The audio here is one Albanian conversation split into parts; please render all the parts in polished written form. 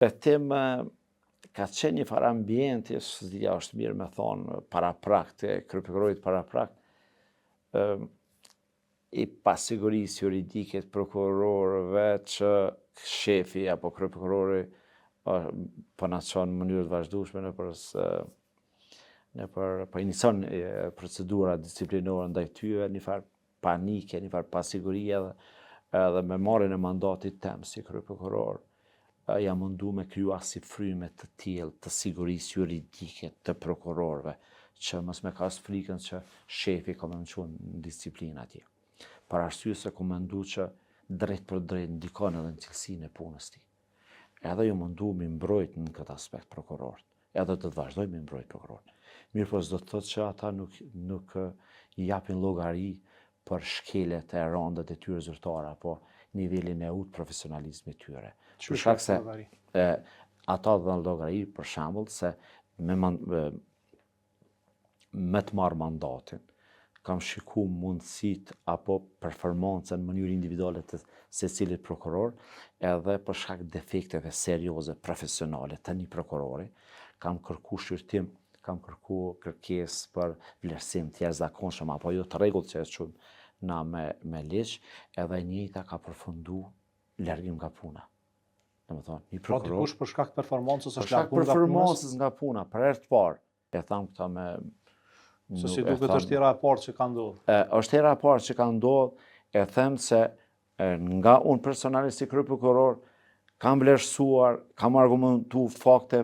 Betim ka qenë një farë ambienti, s'dia është mirë me thonë, paraprak, të kryeprokurorit paraprak, i pasigurisë juridike të prokurorëve që shefi apo kryeprokurori po na çon në mënyrë të vazhdueshme po inicion procedura disciplinore ndaj tyre, një farë panike, një farë pasigurie edhe me marrjen e mandatit tem si kryeprokuror, jam mundu me kriju si fryme të tillë të sigurisë juridike të prokurorëve, që mos me kas frikën që shefi ka më çon në disiplinë atje. Për arsye se ku mendu që drejt për drejt ndikon edhe në cilësinë e punës tij. Edhe ju mundu me mbrojt në këtë aspekt prokurorët, edhe do të vazhdoj me mbrojt prokurorët. Mirë po s'do të thotë që ata nuk i japin llogari për shkelet e rënda e tyre zyrtare apo nivelin e ulët profesionalizmit tyre. Për shkak se ata dhënë llogari për shembull se me të marrë mandatin, kam shiku mundësit apo performancën në mënyrë individuale të secilit prokuror, edhe për shkak defekteve serioze profesionale të një prokurori, kam kërku shqyrtim, kam kërku kërkesë për vlerësim të jashtëzakonshëm apo jo të rregullt që e quajmë na me ligj, edhe e njëjta ka përfundu largim nga puna. Domethënë, një prokuror dikush për shkak të performancës është larguar nga punës. Për shkak performancës nga puna, për herë të parë, e tham këta me se si duket është hera e parë që ka ndodhur. Është hera e parë që ka ndodhur, e them se nga unë personalisht si kryeprokuror kam vlerësuar, kam argumentu fakte,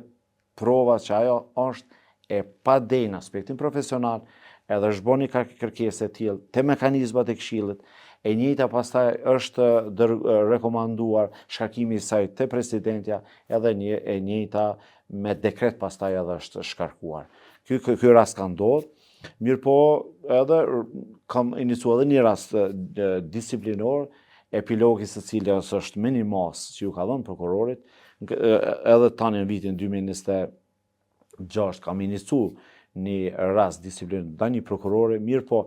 prova që ajo është e padej në aspektin profesional, edhe është bërë një kërkesë e tillë te mekanizmat e Këshillit, e njëjta pastaj është rekomanduar shkarkimi i saj te presidentja, edhe e njëjta me dekret pastaj edhe është shkarkuar. Ky rast ka ndodhur. Mirë po, edhe kam iniciuar edhe një rast disiplinor, epilogi së cilës është minimas që ju ka dhënë prokurorit, edhe tani në vitin 2026 kam iniciuar një rast disiplinor ndaj një prokurori, mirë po,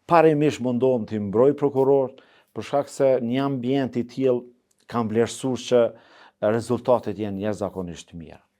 parimisht mundohem të mbroj prokurorët, për shkak se një ambient i tillë kam vlerësuar që rezultatet janë jashtëzakonisht mira.